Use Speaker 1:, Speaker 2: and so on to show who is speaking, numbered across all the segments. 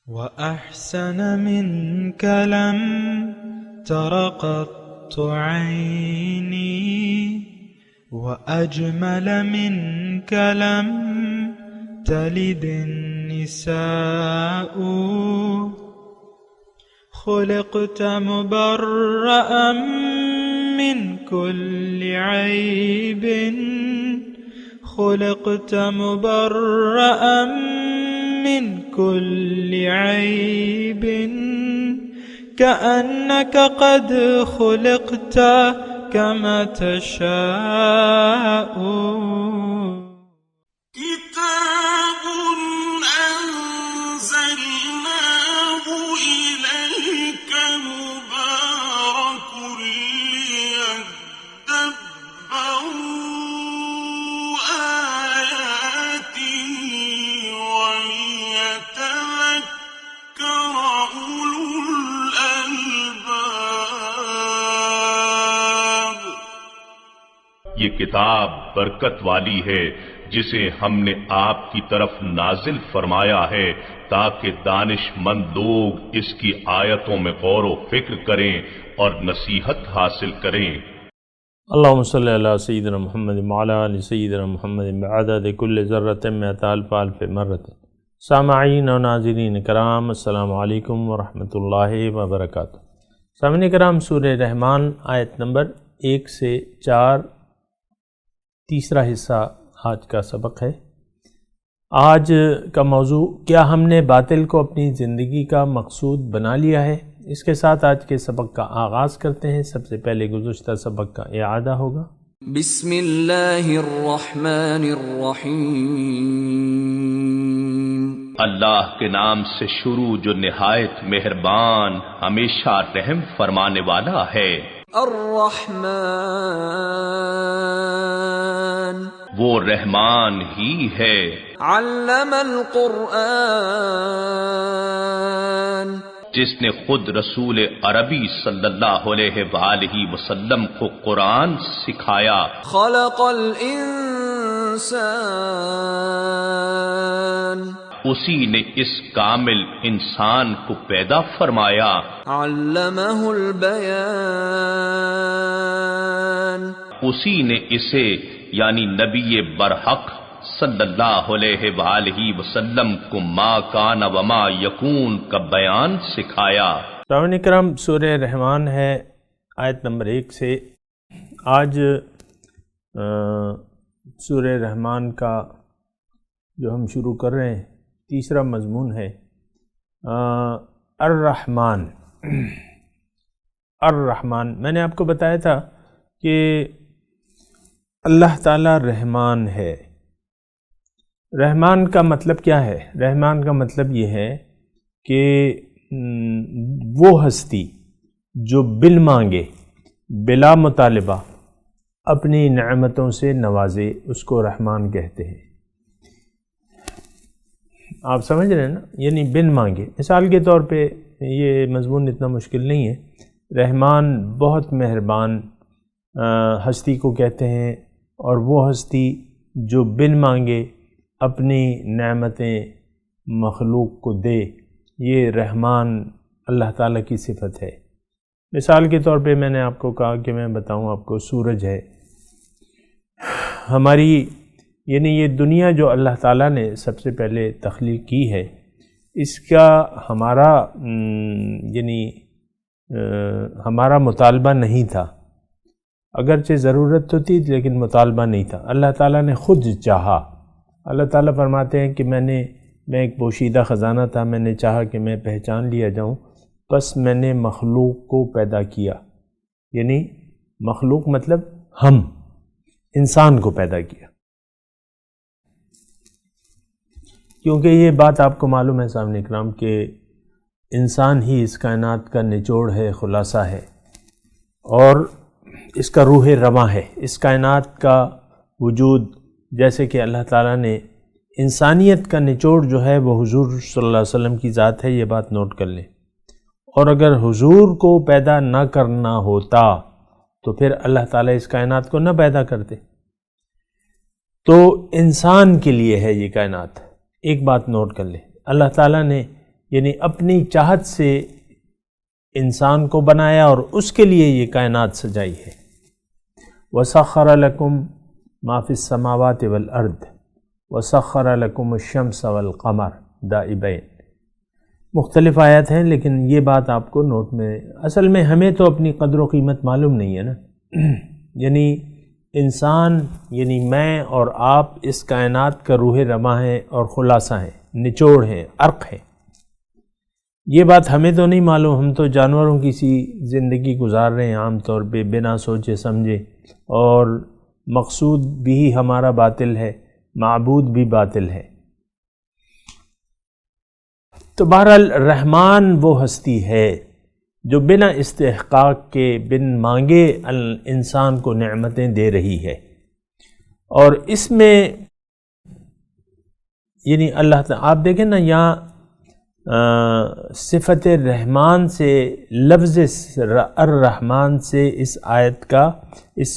Speaker 1: وأحسن منك لم تر قط عيني وأجمل منك لم تلد النساء خلقت مبرأ من كل عيب خلقت مبرأ من كل عيب كأنك قد خلقت كما تشاء
Speaker 2: كتاب أنزلناه إليك مبارك ليدبروا آياته وليتذكر أولو الألباب۔
Speaker 3: یہ کتاب برکت والی ہے جسے ہم نے آپ کی طرف نازل فرمایا ہے تاکہ دانش مند لوگ اس کی آیتوں میں غور و فکر کریں اور نصیحت حاصل کریں۔
Speaker 4: اللہم صلی علی سیدنا محمد وعلی آل سیدنا محمد بعدد کل ذرۃ مئۃ الف الف مرۃ۔ سامعین و ناظرین کرام، السلام علیکم ورحمۃ اللہ وبرکاتہ۔ سامعین کرام، سورہ رحمان آیت نمبر 1 سے 4 تیسرا حصہ آج کا سبق ہے۔ آج کا موضوع، کیا ہم نے باطل کو اپنی زندگی کا مقصود بنا لیا ہے؟ اس کے ساتھ آج کے سبق کا آغاز کرتے ہیں۔ سب سے پہلے گزشتہ سبق کا اعادہ ہوگا۔
Speaker 5: بسم اللہ الرحمن الرحیم۔
Speaker 3: اللہ کے نام سے شروع جو نہایت مہربان ہمیشہ رحم فرمانے والا ہے۔
Speaker 5: الرحمن،
Speaker 3: وہ رحمان ہی ہے۔
Speaker 5: علم القرآن،
Speaker 3: جس نے خود رسول عربی صلی اللہ علیہ وآلہ وسلم کو قرآن سکھایا۔
Speaker 5: خلق الانسان،
Speaker 3: اسی نے اس کامل انسان کو پیدا فرمایا۔
Speaker 5: علمہ البیان،
Speaker 3: اسی نے اسے یعنی نبی برحق صلی اللہ علیہ وآلہ وسلم کو ما کان وما یکون کا بیان سکھایا۔
Speaker 4: سامعین کرام، سورہ رحمان ہے آیت نمبر 1 سے۔ آج سورہ رحمان کا جو ہم شروع کر رہے ہیں تیسرا مضمون ہے الرحمن۔ الرحمن، میں نے آپ کو بتایا تھا کہ اللہ تعالی رحمان ہے۔ رحمان کا مطلب کیا ہے؟ رحمان کا مطلب یہ ہے کہ وہ ہستی جو بل مانگے بلا مطالبہ اپنی نعمتوں سے نوازے، اس کو رحمان کہتے ہیں۔ آپ سمجھ رہے ہیں نا؟ یعنی بن مانگے۔ مثال کے طور پہ یہ مضمون اتنا مشکل نہیں ہے۔ رحمان بہت مہربان ہستی کو کہتے ہیں، اور وہ ہستی جو بن مانگے اپنی نعمتیں مخلوق کو دے، یہ رحمان اللہ تعالیٰ کی صفت ہے۔ مثال کے طور پہ میں نے آپ کو کہا کہ میں بتاؤں آپ کو، سورج ہے ہماری، یعنی یہ دنیا جو اللہ تعالیٰ نے سب سے پہلے تخلیق کی ہے، اس کا ہمارا مطالبہ نہیں تھا، اگرچہ ضرورت تو تھی لیکن مطالبہ نہیں تھا، اللہ تعالیٰ نے خود چاہا۔ اللہ تعالیٰ فرماتے ہیں کہ میں ایک پوشیدہ خزانہ تھا، میں نے چاہا کہ میں پہچان لیا جاؤں، بس میں نے مخلوق کو پیدا کیا، یعنی مخلوق مطلب ہم انسان کو پیدا کیا۔ کیونکہ یہ بات آپ کو معلوم ہے سامعین اکرام کہ انسان ہی اس کائنات کا نچوڑ ہے، خلاصہ ہے، اور اس کا روح رواں ہے۔ اس کائنات کا وجود، جیسے کہ اللہ تعالیٰ نے انسانیت کا نچوڑ جو ہے وہ حضور صلی اللہ علیہ وسلم کی ذات ہے، یہ بات نوٹ کر لیں۔ اور اگر حضور کو پیدا نہ کرنا ہوتا تو پھر اللہ تعالیٰ اس کائنات کو نہ پیدا کرتے۔ تو انسان کے لیے ہے یہ کائنات۔ ایک بات نوٹ کر لیں، اللہ تعالیٰ نے یعنی اپنی چاہت سے انسان کو بنایا اور اس کے لیے یہ کائنات سجائی ہے۔ وَسَخَّرَ لَكُم مَا فِي السَّمَاوَاتِ وَالْأَرْضِ وَسَخَّرَ لَكُمُ الشَّمْسَ وَالْقَمَرَ دَائِبَيْنِ۔ مختلف آیات ہیں، لیکن یہ بات آپ کو نوٹ میں، اصل میں ہمیں تو اپنی قدر و قیمت معلوم نہیں ہے نا، یعنی انسان، یعنی میں اور آپ اس کائنات کا روح رواں ہیں اور خلاصہ ہیں، نچوڑ ہیں، عرق ہیں۔ یہ بات ہمیں تو نہیں معلوم، ہم تو جانوروں کی سی زندگی گزار رہے ہیں عام طور پہ بنا سوچے سمجھے، اور مقصود بھی ہمارا باطل ہے، معبود بھی باطل ہے۔ تو بہرحال رحمان وہ ہستی ہے جو بنا استحقاق کے، بن مانگے انسان کو نعمتیں دے رہی ہے، اور اس میں یعنی اللہ تعالیٰ، آپ دیکھیں نا یہاں صفت رحمان سے، لفظ الرحمن سے اس آیت کا، اس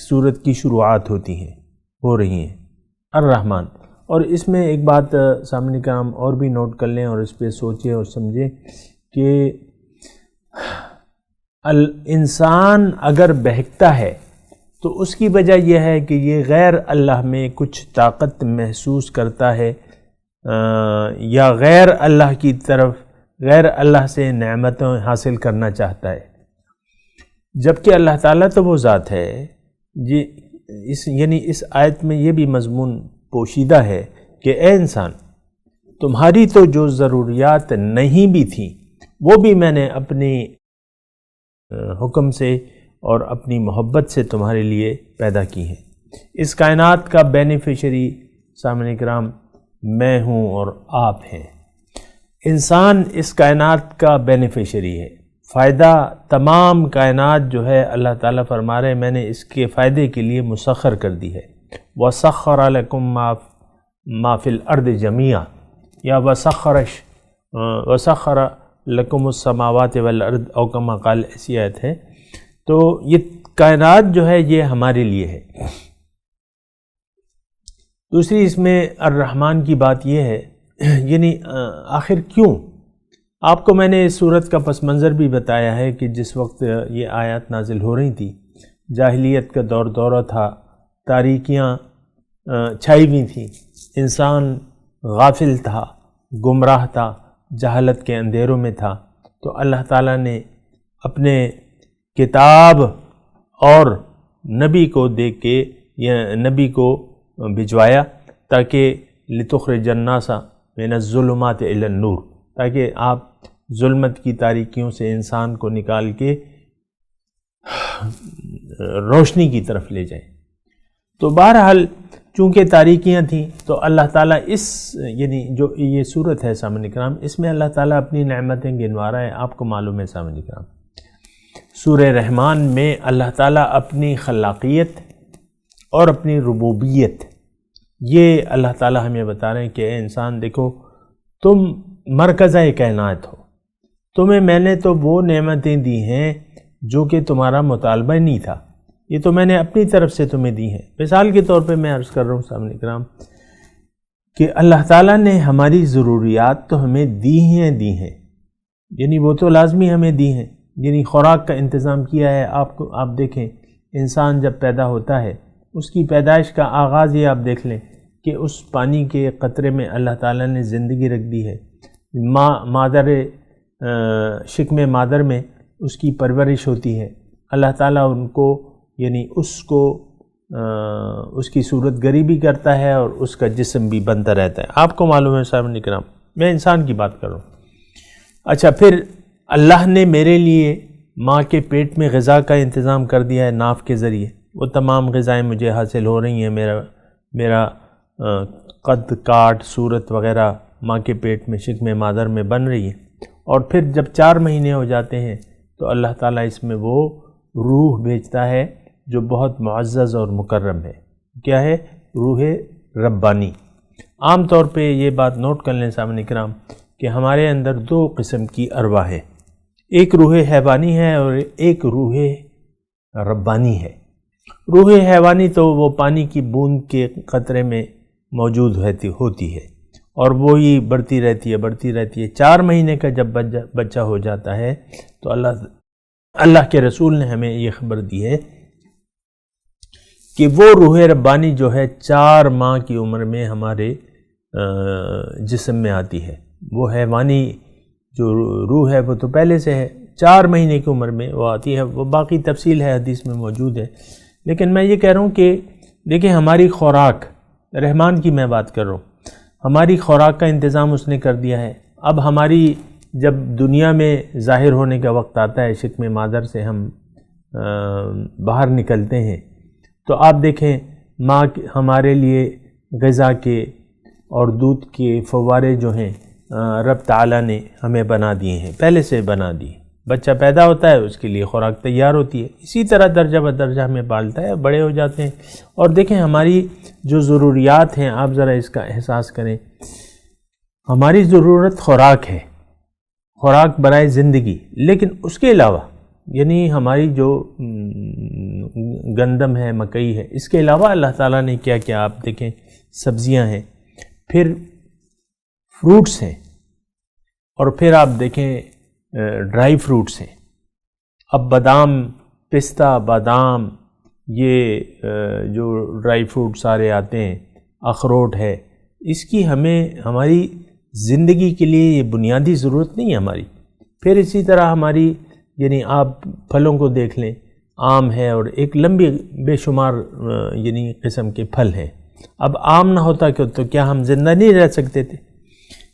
Speaker 4: صورت کی شروعات ہوتی ہیں، ہو رہی ہیں، الرحمن۔ اور اس میں ایک بات سامنے کا ہم اور بھی نوٹ کر لیں اور اس پہ سوچیں اور سمجھیں کہ انسان اگر بہکتا ہے تو اس کی وجہ یہ ہے کہ یہ غیر اللہ میں کچھ طاقت محسوس کرتا ہے، یا غیر اللہ کی طرف، غیر اللہ سے نعمتیں حاصل کرنا چاہتا ہے، جبکہ اللہ تعالیٰ تو وہ ذات ہے یعنی اس آیت میں یہ بھی مضمون پوشیدہ ہے کہ اے انسان، تمہاری تو جو ضروریات نہیں بھی تھیں وہ بھی میں نے اپنی حکم سے اور اپنی محبت سے تمہارے لیے پیدا کی ہیں۔ اس کائنات کا بینیفیشری سامعین کرام میں ہوں اور آپ ہیں۔ انسان اس کائنات کا بینیفیشری ہے، فائدہ تمام کائنات جو ہے اللہ تعالیٰ فرما رہے ہیں میں نے اس کے فائدے کے لیے مسخر کر دی ہے۔ وَسَخَّرَ لَكُم مَا فِي الْأَرْضِ جَمِيعًا، یا وَسَخَّرَ لَكُمُ السَّمَاوَاتِ وَالْأَرْضِ، او کما قال، ایسی آیت ہے۔ تو یہ کائنات جو ہے یہ ہمارے لیے ہے۔ دوسری اس میں الرحمن کی بات یہ ہے، یعنی آخر کیوں؟ آپ کو میں نے اس صورت کا پس منظر بھی بتایا ہے کہ جس وقت یہ آیات نازل ہو رہی تھی، جاہلیت کا دورہ تھا، تاریکیاں چھائی ہوئی تھیں، انسان غافل تھا، گمراہ تھا، جہالت کے اندھیروں میں تھا، تو اللہ تعالیٰ نے اپنے کتاب اور نبی کو دے کے، یا نبی کو بھجوایا تاکہ لِتُخْرِجَ النَّاسَ مِنَ الظُّلُمَاتِ إِلَى النُّورِ، تاکہ آپ ظلمت کی تاریکیوں سے انسان کو نکال کے روشنی کی طرف لے جائیں۔ تو بہرحال چونکہ تاریکیاں تھیں تو اللہ تعالیٰ یعنی جو یہ صورت ہے سامعین کرام، اس میں اللہ تعالیٰ اپنی نعمتیں گنوا رہا ہے۔ آپ کو معلوم ہے سامعین کرام، سورہ رحمان میں اللہ تعالیٰ اپنی خلاقیت اور اپنی ربوبیت، یہ اللہ تعالیٰ ہمیں بتا رہے ہیں کہ اے انسان دیکھو، تم مرکزہ کائنات ہو، تمہیں میں نے تو وہ نعمتیں دی ہیں جو کہ تمہارا مطالبہ نہیں تھا، یہ تو میں نے اپنی طرف سے تمہیں دی ہیں۔ مثال کے طور پہ میں عرض کر رہا ہوں سامنے کرام کہ اللہ تعالیٰ نے ہماری ضروریات تو ہمیں دی ہیں، یعنی وہ تو لازمی ہمیں دی ہیں، یعنی خوراک کا انتظام کیا ہے۔ آپ دیکھیں، انسان جب پیدا ہوتا ہے، اس کی پیدائش کا آغاز یہ آپ دیکھ لیں کہ اس پانی کے قطرے میں اللہ تعالیٰ نے زندگی رکھ دی ہے، مادر شکم مادر میں اس کی پرورش ہوتی ہے، اللہ تعالیٰ ان کو یعنی اس کی صورت گری بھی کرتا ہے اور اس کا جسم بھی بنتا رہتا ہے۔ آپ کو معلوم ہے صاحب کرام، میں انسان کی بات کر رہا ہوں۔ اچھا، پھر اللہ نے میرے لیے ماں کے پیٹ میں غذا کا انتظام کر دیا ہے ناف کے ذریعے، وہ تمام غذائیں مجھے حاصل ہو رہی ہیں، میرا قد کاٹ صورت وغیرہ ماں کے پیٹ میں شکم مادر میں بن رہی ہے، اور پھر جب 4 مہینے ہو جاتے ہیں تو اللہ تعالیٰ اس میں وہ روح بھیجتا ہے جو بہت معزز اور مکرم ہے۔ کیا ہے؟ روح ربانی۔ عام طور پہ یہ بات نوٹ کر لیں سامعین کرام کہ ہمارے اندر 2 قسم کی ارواح ہے، ایک روح حیوانی ہے اور ایک روح ربانی ہے۔ روح حیوانی تو وہ پانی کی بوند کے قطرے میں موجود ہوتی ہے، اور وہی بڑھتی رہتی ہے. 4 مہینے کا جب بچہ ہو جاتا ہے تو اللہ کے رسول نے ہمیں یہ خبر دی ہے کہ وہ روح ربانی جو ہے 4 ماہ کی عمر میں ہمارے جسم میں آتی ہے. وہ حیوانی جو روح ہے وہ تو پہلے سے ہے، 4 مہینے کی عمر میں وہ آتی ہے. وہ باقی تفصیل ہے، حدیث میں موجود ہے. لیکن میں یہ کہہ رہا ہوں کہ دیکھیں ہماری خوراک، رحمان کی میں بات کر رہا ہوں، ہماری خوراک کا انتظام اس نے کر دیا ہے. اب ہماری جب دنیا میں ظاہر ہونے کا وقت آتا ہے، شکم مادر سے ہم باہر نکلتے ہیں، تو آپ دیکھیں ماں ہمارے لیے غذا کے اور دودھ کے فوارے جو ہیں رب تعالیٰ نے ہمیں بنا دیے ہیں، پہلے سے بنا دیے. بچہ پیدا ہوتا ہے، اس کے لیے خوراک تیار ہوتی ہے. اسی طرح درجہ بدرجہ ہمیں پالتا ہے، بڑے ہو جاتے ہیں. اور دیکھیں ہماری جو ضروریات ہیں، آپ ذرا اس کا احساس کریں. ہماری ضرورت خوراک ہے، خوراک برائے زندگی. لیکن اس کے علاوہ یعنی ہماری جو گندم ہے، مکئی ہے، اس کے علاوہ اللہ تعالیٰ نے کیا کیا آپ دیکھیں. سبزیاں ہیں، پھر فروٹس ہیں، اور پھر آپ دیکھیں ڈرائی فروٹس ہیں. اب بادام، پستہ، بادام، یہ جو ڈرائی فروٹ سارے آتے ہیں، اخروٹ ہے، اس کی ہماری زندگی کے لیے یہ بنیادی ضرورت نہیں ہے ہماری. پھر اسی طرح ہماری یعنی آپ پھلوں کو دیکھ لیں، آم ہے اور ایک لمبی بے شمار یعنی قسم کے پھل ہیں. اب آم نہ ہوتا تو کیا ہم زندہ نہیں رہ سکتے تھے؟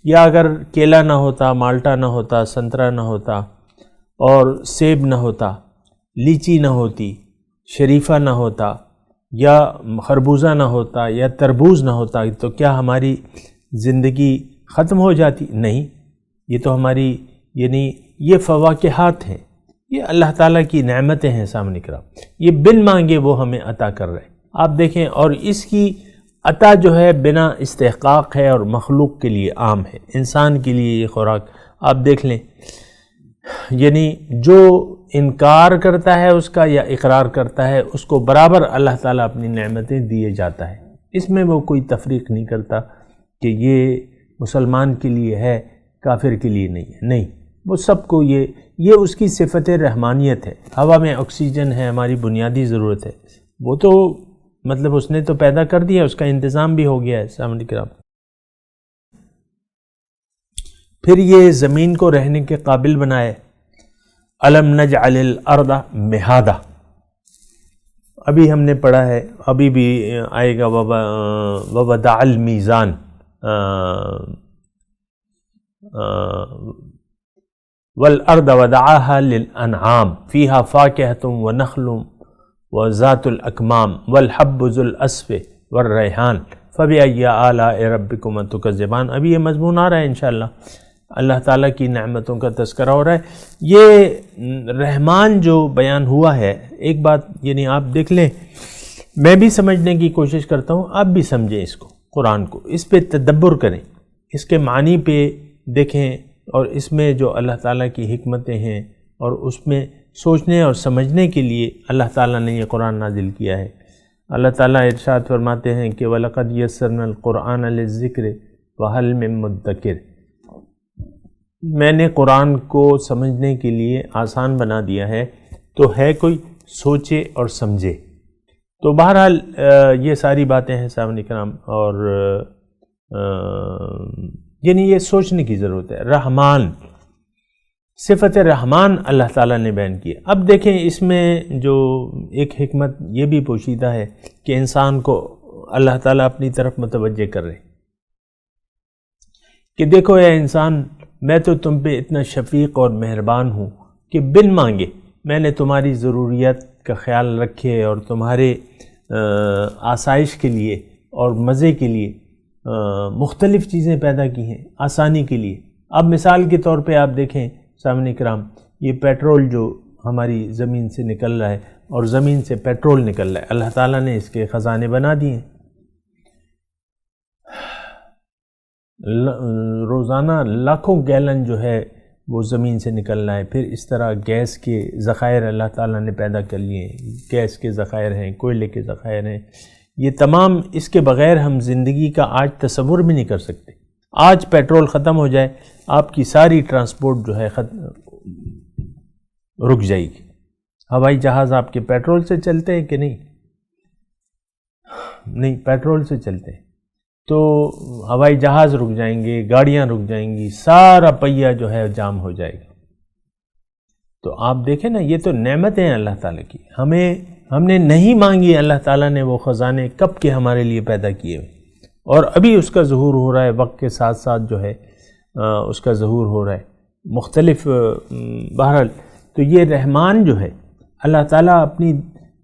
Speaker 4: یا اگر کیلا نہ ہوتا، مالٹا نہ ہوتا، سنترا نہ ہوتا، اور سیب نہ ہوتا، لیچی نہ ہوتی، شریفہ نہ ہوتا، یا خربوزہ نہ ہوتا، یا تربوز نہ ہوتا، تو کیا ہماری زندگی ختم ہو جاتی؟ نہیں. یہ تو ہماری یعنی یہ فواکہات ہیں، یہ اللہ تعالیٰ کی نعمتیں ہیں سامنے کرام. یہ بن مانگے وہ ہمیں عطا کر رہے ہیں. آپ دیکھیں، اور اس کی عطا جو ہے بنا استحقاق ہے اور مخلوق کے لیے عام ہے. انسان کے لیے یہ خوراک آپ دیکھ لیں، یعنی جو انکار کرتا ہے اس کا یا اقرار کرتا ہے، اس کو برابر اللہ تعالیٰ اپنی نعمتیں دیے جاتا ہے. اس میں وہ کوئی تفریق نہیں کرتا کہ یہ مسلمان کے لیے ہے، کافر کے لیے نہیں ہے. نہیں، وہ سب کو یہ اس کی صفت رحمانیت ہے. ہوا میں آکسیجن ہے، ہماری بنیادی ضرورت ہے، وہ تو مطلب اس نے تو پیدا کر دیا، اس کا انتظام بھی ہو گیا ہے. سامنے کرام، پھر یہ زمین کو رہنے کے قابل بنائے. الم نجعل الارض مہادا، ابھی ہم نے پڑھا ہے، ابھی بھی آئے گا. ووضع المیزان، والارض وضعها للانعام فيها فاكهة ونخل وذات الاکمام والحب ذو العصف والریحان فبأي آلاء ربكما تكذبان. ابھی یہ مضمون آ رہا ہے انشاءاللہ، اللہ تعالیٰ کی نعمتوں کا تذکرہ ہو رہا ہے. یہ رحمان جو بیان ہوا ہے، ایک بات یعنی آپ دیکھ لیں، میں بھی سمجھنے کی کوشش کرتا ہوں، آپ بھی سمجھیں اس کو، قرآن کو، اس پہ تدبر کریں، اس کے معنی پہ دیکھیں، اور اس میں جو اللہ تعالیٰ کی حکمتیں ہیں، اور اس میں سوچنے اور سمجھنے کے لیے اللہ تعالیٰ نے یہ قرآن نازل کیا ہے. اللہ تعالیٰ ارشاد فرماتے ہیں کہ وَلَقَدْ يَسَّرْنَا الْقُرْآنَ لِلذِّكْرِ وَهَلْ مِن مُدَّكِرٍ، میں نے قرآن کو سمجھنے کے لیے آسان بنا دیا ہے، تو ہے کوئی سوچے اور سمجھے. تو بہرحال یہ ساری باتیں ہیں سامنے کرام، اور یعنی یہ سوچنے کی ضرورت ہے. رحمان، صفت رحمان اللہ تعالیٰ نے بیان کی. اب دیکھیں اس میں جو ایک حکمت یہ بھی پوشیدہ ہے کہ انسان کو اللہ تعالیٰ اپنی طرف متوجہ کر رہے کہ دیکھو اے انسان، میں تو تم پہ اتنا شفیق اور مہربان ہوں کہ بن مانگے میں نے تمہاری ضروریات کا خیال رکھے، اور تمہارے آسائش کے لیے اور مزے کے لیے مختلف چیزیں پیدا کی ہیں، آسانی کے لیے. اب مثال کے طور پہ آپ دیکھیں سامنے کرام، یہ پیٹرول جو ہماری زمین سے نکل رہا ہے، اور زمین سے پیٹرول نکل رہا ہے، اللہ تعالیٰ نے اس کے خزانے بنا دیے ہیں. روزانہ لاکھوں گیلن جو ہے وہ زمین سے نکل رہا ہے. پھر اس طرح گیس کے ذخائر اللہ تعالیٰ نے پیدا کر لیے ہیں، گیس کے ذخائر ہیں، کوئلے کے ذخائر ہیں. یہ تمام اس کے بغیر ہم زندگی کا آج تصور بھی نہیں کر سکتے. آج پیٹرول ختم ہو جائے آپ کی ساری ٹرانسپورٹ جو ہے رک جائے گی۔ ہوائی جہاز آپ کے پیٹرول سے چلتے ہیں کہ نہیں؟ نہیں، پیٹرول سے چلتے ہیں، تو ہوائی جہاز رک جائیں گے، گاڑیاں رک جائیں گی، سارا پہیہ جو ہے جام ہو جائے گا۔ تو آپ دیکھیں نا، یہ تو نعمتیں ہیں اللہ تعالیٰ کی، ہم نے نہیں مانگی، اللہ تعالیٰ نے وہ خزانے کب کے ہمارے لیے پیدا کیے ہوئے، اور ابھی اس کا ظہور ہو رہا ہے، وقت کے ساتھ ساتھ جو ہے اس کا ظہور ہو رہا ہے مختلف۔ بہرحال تو یہ رحمان جو ہے اللہ تعالیٰ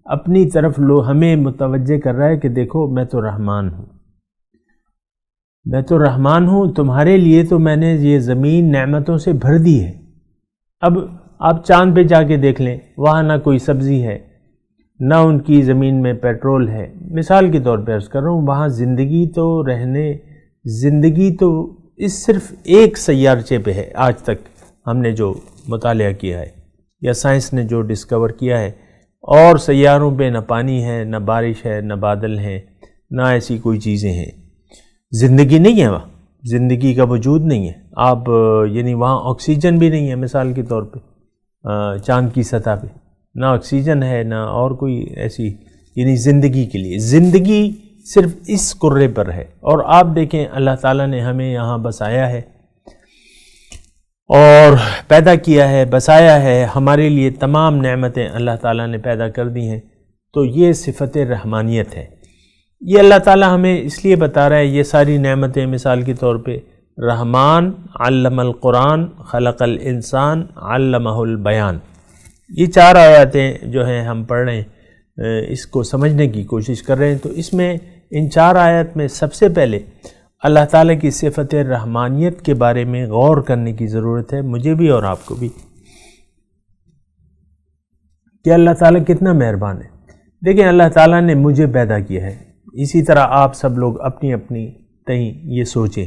Speaker 4: اپنی طرف ہمیں متوجہ کر رہا ہے کہ دیکھو میں تو رحمان ہوں، میں تو رحمان ہوں، تمہارے لیے تو میں نے یہ زمین نعمتوں سے بھر دی ہے۔ اب آپ چاند پہ جا کے دیکھ لیں، وہاں نہ کوئی سبزی ہے، نہ ان کی زمین میں پیٹرول ہے۔ مثال کے طور پہ عرض کر رہا ہوں، وہاں زندگی تو اس صرف ایک سیارچے پہ ہے آج تک ہم نے جو مطالعہ کیا ہے یا سائنس نے جو ڈسکور کیا ہے، اور سیاروں پہ نہ پانی ہے، نہ بارش ہے، نہ بادل ہیں، نہ ایسی کوئی چیزیں ہیں، زندگی نہیں ہے، وہاں زندگی کا وجود نہیں ہے۔ آپ یعنی وہاں آکسیجن بھی نہیں ہے، مثال کے طور پہ چاند کی سطح پہ نہ آکسیجن ہے، نہ اور کوئی ایسی یعنی زندگی کے لیے، زندگی صرف اس کرے پر ہے۔ اور آپ دیکھیں اللہ تعالیٰ نے ہمیں یہاں بسایا ہے اور پیدا کیا ہے، بسایا ہے، ہمارے لیے تمام نعمتیں اللہ تعالیٰ نے پیدا کر دی ہیں، تو یہ صفت رحمانیت ہے۔ یہ اللہ تعالیٰ ہمیں اس لیے بتا رہا ہے یہ ساری نعمتیں، مثال کے طور پہ رحمان علم القرآن خلق الانسان علمہ البیان، یہ 4 آیاتیں جو ہیں ہم پڑھ رہے ہیں، اس کو سمجھنے کی کوشش کر رہے ہیں۔ تو اس میں ان 4 آیات میں سب سے پہلے اللہ تعالیٰ کی صفت رحمانیت کے بارے میں غور کرنے کی ضرورت ہے، مجھے بھی اور آپ کو بھی، کہ اللہ تعالیٰ کتنا مہربان ہے۔ دیکھیں اللہ تعالیٰ نے مجھے پیدا کیا ہے، اسی طرح آپ سب لوگ اپنی اپنی تئیں یہ سوچیں،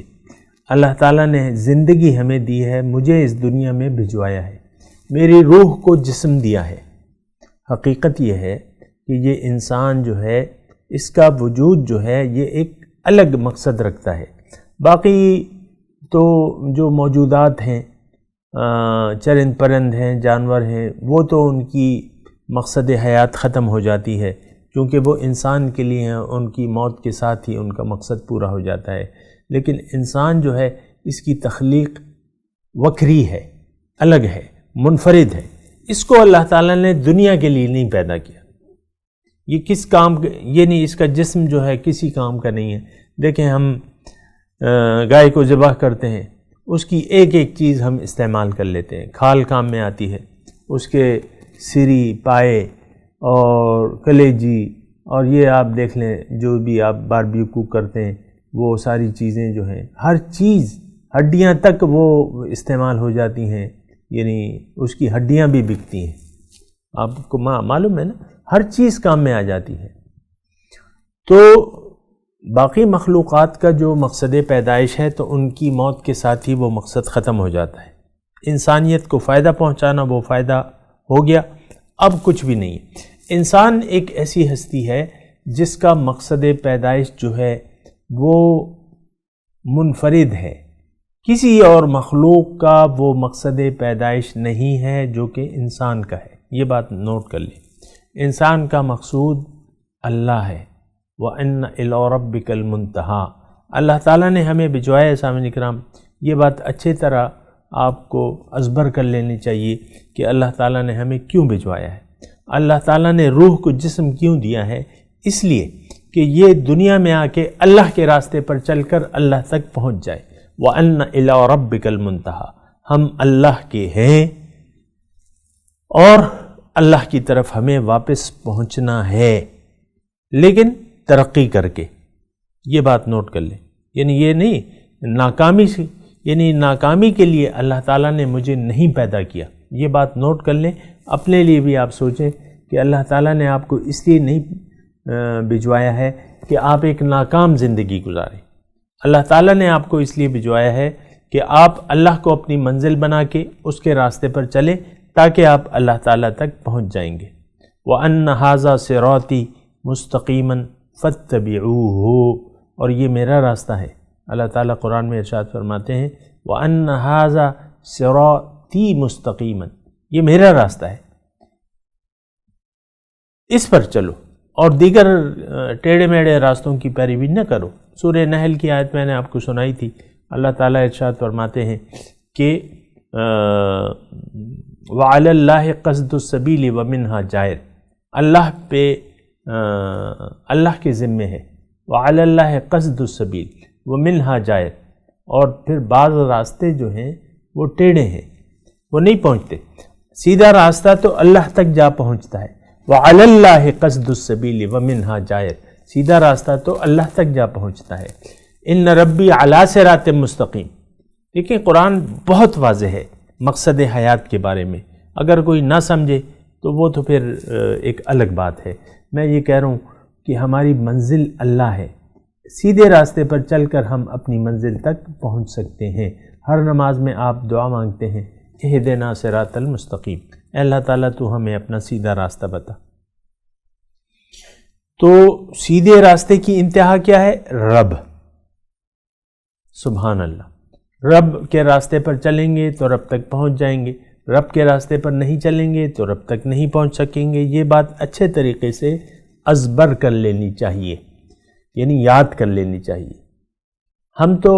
Speaker 4: اللہ تعالیٰ نے زندگی ہمیں دی ہے، مجھے اس دنیا میں بھجوایا ہے، میری روح کو جسم دیا ہے۔ حقیقت یہ ہے کہ یہ انسان جو ہے، اس کا وجود جو ہے یہ ایک الگ مقصد رکھتا ہے۔ باقی تو جو موجودات ہیں، چرند پرند ہیں، جانور ہیں، وہ تو ان کی مقصد حیات ختم ہو جاتی ہے، کیونکہ وہ انسان کے لیے ہیں، ان کی موت کے ساتھ ہی ان کا مقصد پورا ہو جاتا ہے۔ لیکن انسان جو ہے اس کی تخلیق وکری ہے، الگ ہے، منفرد ہے، اس کو اللہ تعالیٰ نے دنیا کے لیے نہیں پیدا کیا۔ یہ کس کام یہ نہیں، اس کا جسم جو ہے کسی کام کا نہیں ہے۔ دیکھیں ہم گائے کو ذبح کرتے ہیں، اس کی ایک ایک چیز ہم استعمال کر لیتے ہیں، کھال کام میں آتی ہے، اس کے سری، پائے اور کلیجی، اور یہ آپ دیکھ لیں جو بھی آپ باربیکیو کرتے ہیں، وہ ساری چیزیں جو ہیں، ہر چیز ہڈیاں تک وہ استعمال ہو جاتی ہیں، یعنی اس کی ہڈیاں بھی بکتی ہیں، آپ کو معلوم ہے نا، ہر چیز کام میں آ جاتی ہے۔ تو باقی مخلوقات کا جو مقصد پیدائش ہے، تو ان کی موت کے ساتھ ہی وہ مقصد ختم ہو جاتا ہے۔ انسانیت کو فائدہ پہنچانا، وہ فائدہ ہو گیا، اب کچھ بھی نہیں ہے۔ انسان ایک ایسی ہستی ہے جس کا مقصد پیدائش جو ہے وہ منفرد ہے، کسی اور مخلوق کا وہ مقصد پیدائش نہیں ہے جو کہ انسان کا ہے۔ یہ بات نوٹ کر لیں، انسان کا مقصود اللہ ہے، وَأَنَّ إِلَىٰ رَبِّكَ الْمُنْتَهَىٰ، اللہ تعالیٰ نے ہمیں بھجوایا ہے۔ سامعین کرام، یہ بات اچھی طرح آپ کو ازبر کر لینی چاہیے کہ اللہ تعالیٰ نے ہمیں کیوں بھجوایا ہے۔ اللہ تعالیٰ نے روح کو جسم کیوں دیا ہے؟ اس لیے کہ یہ دنیا میں آ کے اللہ کے راستے پر چل کر اللہ تک پہنچ جائے۔ وَأَنَّ إِلَىٰ رَبِّكَ الْمُنْتَهَىٰ، ہم اللہ کے ہیں اور اللہ کی طرف ہمیں واپس پہنچنا ہے، لیکن ترقی کر کے۔ یہ بات نوٹ کر لیں، یعنی یہ نہیں ناکامی سے، یعنی ناکامی کے لیے اللہ تعالیٰ نے مجھے نہیں پیدا کیا۔ یہ بات نوٹ کر لیں، اپنے لیے بھی آپ سوچیں کہ اللہ تعالیٰ نے آپ کو اس لیے نہیں بھجوایا ہے کہ آپ ایک ناکام زندگی گزاریں۔ اللہ تعالیٰ نے آپ کو اس لیے بھجوایا ہے کہ آپ اللہ کو اپنی منزل بنا کے اس کے راستے پر چلیں، تاکہ آپ اللہ تعالیٰ تک پہنچ جائیں گے۔ وَأَنَّ هَذَا صِرَاطِي مُسْتَقِيمًا فَاتَّبِعُوهُ، اور یہ میرا راستہ ہے، اللہ تعالیٰ قرآن میں ارشاد فرماتے ہیں وَأَنَّ هَذَا صِرَاطِي مُسْتَقِيمًا، یہ میرا راستہ ہے، اس پر چلو اور دیگر ٹیڑے میڑے راستوں کی پیروی نہ کرو۔ سورہ نحل کی آیت میں نے آپ کو سنائی تھی، اللہ تعالیٰ ارشاد فرماتے ہیں کہ وَعَلَى اللَّهِ قَصْدُ السَّبِيلِ وَمِنْهَا جَائِرٌ، اللہ پہ اللہ کے ذمے ہے، وَعَلَى اللَّهِ قَصْدُ السَّبِيلِ وَمِنْهَا جَائِرٌ، اور پھر بعض راستے جو ہیں وہ ٹیڑے ہیں، وہ نہیں پہنچتے، سیدھا راستہ تو اللہ تک جا پہنچتا ہے، وَعَلَى اللَّهِ قَصْدُ السَّبِيلِ وَمِنْهَا جَائِرٌ، سیدھا راستہ تو اللہ تک جا پہنچتا ہے۔ اِنَّ رَبِّي عَلَىٰ صِرَاطٍ مُسْتَقِيم، دیکھیں قرآن بہت واضح ہے مقصد حیات کے بارے میں، اگر کوئی نہ سمجھے تو وہ تو پھر ایک الگ بات ہے۔ میں یہ کہہ رہا ہوں کہ ہماری منزل اللہ ہے، سیدھے راستے پر چل کر ہم اپنی منزل تک پہنچ سکتے ہیں۔ ہر نماز میں آپ دعا مانگتے ہیں اہدنا صراط المستقیم، اے اللہ تعالیٰ تو ہمیں اپنا سیدھا راستہ بتا۔ تو سیدھے راستے کی انتہا کیا ہے؟ رب، سبحان اللہ۔ رب کے راستے پر چلیں گے تو رب تک پہنچ جائیں گے، رب کے راستے پر نہیں چلیں گے تو رب تک نہیں پہنچ سکیں گے۔ یہ بات اچھے طریقے سے ازبر کر لینی چاہیے، یعنی یاد کر لینی چاہیے۔ ہم تو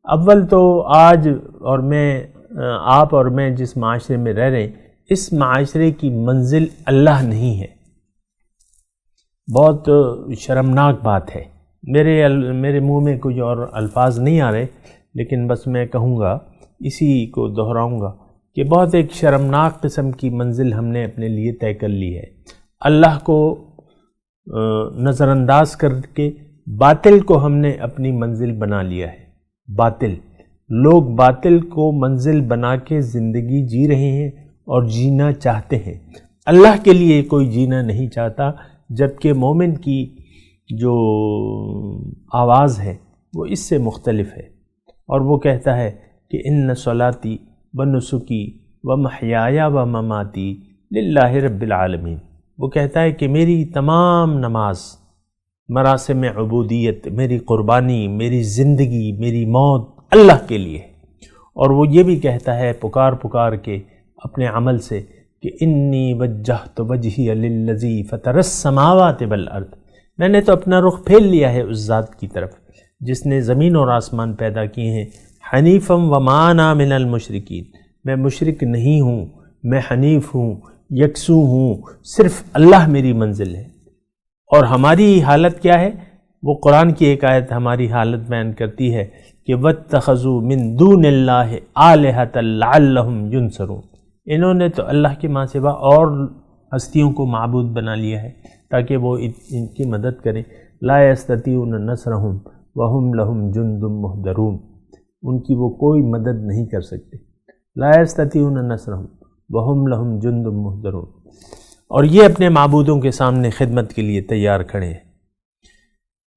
Speaker 4: اول تو آج اور میں آپ اور میں جس معاشرے میں رہ رہے ہیں، اس معاشرے کی منزل اللہ نہیں ہے۔ بہت شرمناک بات ہے، میرے منہ میں کچھ اور الفاظ نہیں آ رہے، لیکن بس میں کہوں گا، اسی کو دہراؤں گا کہ بہت ایک شرمناک قسم کی منزل ہم نے اپنے لیے طے کر لی ہے۔ اللہ کو نظر انداز کر کے باطل کو ہم نے اپنی منزل بنا لیا ہے۔ باطل، لوگ باطل کو منزل بنا کے زندگی جی رہے ہیں اور جینا چاہتے ہیں۔ اللہ کے لیے کوئی جینا نہیں چاہتا، جبکہ مومن کی جو آواز ہے وہ اس سے مختلف ہے، اور وہ کہتا ہے کہ ان صلاتی و نسکی و محیایا و مماتی للہ رب العالمین۔ وہ کہتا ہے کہ میری تمام نماز، مراسم عبودیت، میری قربانی، میری زندگی، میری موت اللہ کے لیے ہے۔ اور وہ یہ بھی کہتا ہے پکار پکار کے اپنے عمل سے کہ انی وجہت وجہی للذی فطر السماوات والارض، میں نے تو اپنا رخ پھیر لیا ہے اس ذات کی طرف جس نے زمین اور آسمان پیدا کیے ہیں۔ حنیفم وما انا من المشرکین، میں مشرک نہیں ہوں، میں حنیف ہوں، یکسو ہوں، صرف اللہ میری منزل ہے۔ اور ہماری حالت کیا ہے؟ وہ قرآن کی ایک آیت ہماری حالت بیان کرتی ہے کہ وَاتَّخَذُوا مِن دُونِ اللَّهِ آلِهَةً لَعَلَّهُمْ يُنصَرُونَ، انہوں نے تو اللہ کے ماں سوا اور ہستیوں کو معبود بنا لیا ہے تاکہ وہ ان کی مدد کریں۔ لا يستطيعون نصرهم وهم لهم جند محضرون، ان کی وہ کوئی مدد نہیں کر سکتے۔ لا يستطيعون نصرهم وهم لهم جند محضرون، اور یہ اپنے معبودوں کے سامنے خدمت کے لیے تیار کھڑے ہیں۔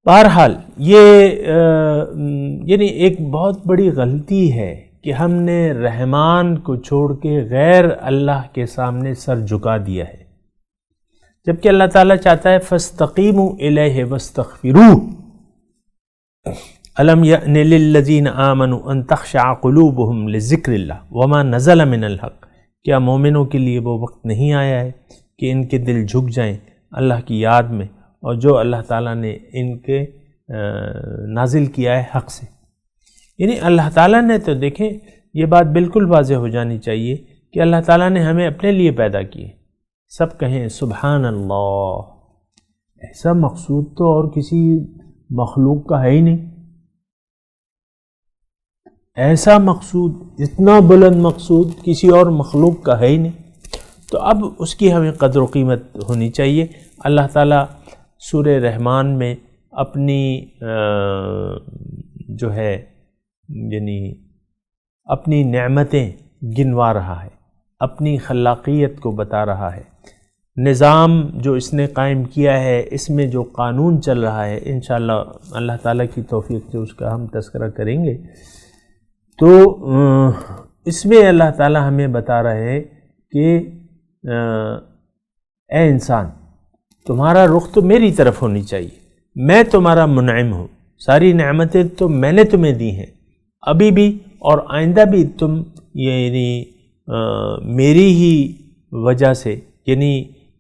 Speaker 4: بہرحال یہ یعنی ایک بہت بڑی غلطی ہے کہ ہم نے رحمان کو چھوڑ کے غیر اللہ کے سامنے سر جھکا دیا ہے، جبکہ اللہ تعالیٰ چاہتا ہے فاستقیموا الیہ واستغفروہ۔ الم یأن للذین آمنوا ان تخشع قلوبہم لذکر اللہ وما نزل من الحق، کیا مومنوں کے لیے وہ وقت نہیں آیا ہے کہ ان کے دل جھک جائیں اللہ کی یاد میں اور جو اللہ تعالیٰ نے ان کے نازل کیا ہے حق سے؟ یعنی اللہ تعالیٰ نے تو دیکھیں، یہ بات بالکل واضح ہو جانی چاہیے کہ اللہ تعالیٰ نے ہمیں اپنے لیے پیدا کیے۔ سب کہیں سبحان اللہ، ایسا مقصود تو اور کسی مخلوق کا ہے ہی نہیں، ایسا مقصود، اتنا بلند مقصود کسی اور مخلوق کا ہے ہی نہیں۔ تو اب اس کی ہمیں قدر و قیمت ہونی چاہیے۔ اللہ تعالیٰ سورہ رحمان میں اپنی جو ہے یعنی اپنی نعمتیں گنوا رہا ہے، اپنی خلاقیت کو بتا رہا ہے، نظام جو اس نے قائم کیا ہے، اس میں جو قانون چل رہا ہے، انشاءاللہ اللہ تعالیٰ کی توفیق سے اس کا ہم تذکرہ کریں گے۔ تو اس میں اللہ تعالیٰ ہمیں بتا رہے ہیں کہ اے انسان، تمہارا رخ تو میری طرف ہونی چاہیے، میں تمہارا منعم ہوں، ساری نعمتیں تو میں نے تمہیں دی ہیں، ابھی بھی اور آئندہ بھی تم یعنی میری ہی وجہ سے، یعنی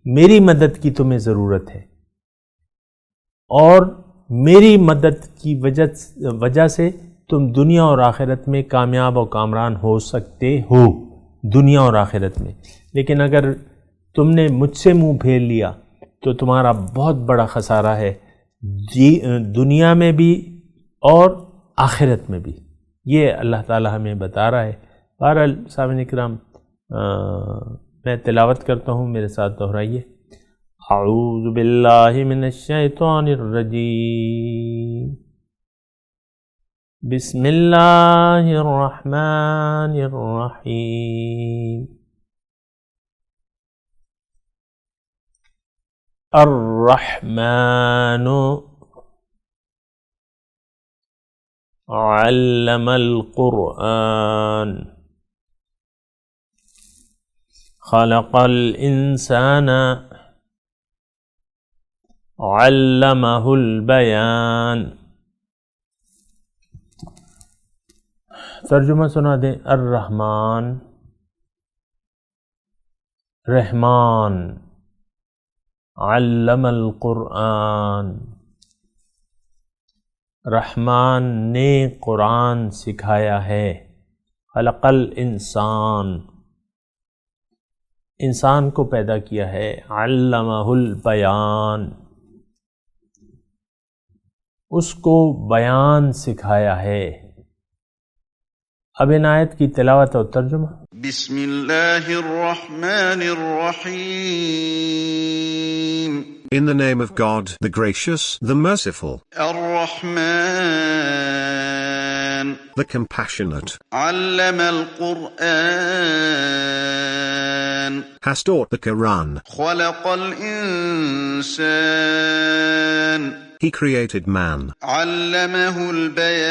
Speaker 4: میری مدد کی تمہیں ضرورت ہے، اور میری مدد کی وجہ سے تم دنیا اور آخرت میں کامیاب و کامران ہو سکتے ہو، دنیا اور آخرت میں۔ لیکن اگر تم نے مجھ سے منہ پھیر لیا تو تمہارا بہت بڑا خسارہ ہے، دنیا میں بھی اور آخرت میں بھی۔ یہ اللہ تعالی ہمیں بتا رہا ہے۔ بہرحال سامعین کرام، میں تلاوت کرتا ہوں، میرے ساتھ دہرائیے۔ اعوذ باللہ من الشیطان الرجیم، بسم اللہ الرحمن الرحیم۔ الرحمن علم القرآن خلق الانسان علمہ البیان۔ ترجمہ سنا دیں۔ الرحمن، رحمان، علم القرآن، رحمان نے قرآن سکھایا ہے، خلق الانسان، انسان کو پیدا کیا ہے، علمہ البیان، اس کو بیان سکھایا ہے۔ اب ان آیت کی تلاوت اور ترجمہ۔
Speaker 2: بسم اللہ الرحمن الرحیم۔
Speaker 6: In the name of God, the gracious, the merciful,
Speaker 2: الرحمن،
Speaker 6: the compassionate,
Speaker 2: علم القرآن،
Speaker 6: has taught the Quran.
Speaker 2: خلق الإنسان،
Speaker 6: He created man,
Speaker 2: علمه البيان،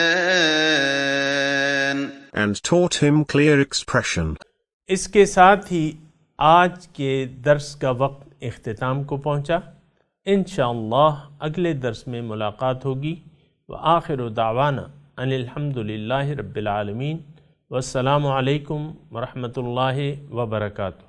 Speaker 6: and taught him clear expression.
Speaker 4: اس کے ساتھ ہی آج کے درس کا وقت اختتام کو پہنچا۔ انشاءاللہ اگلے درس میں ملاقات ہوگی۔ وآخر دعوانا ان الحمدللہ رب العالمین، والسلام علیکم ورحمۃ اللہ وبرکاتہ۔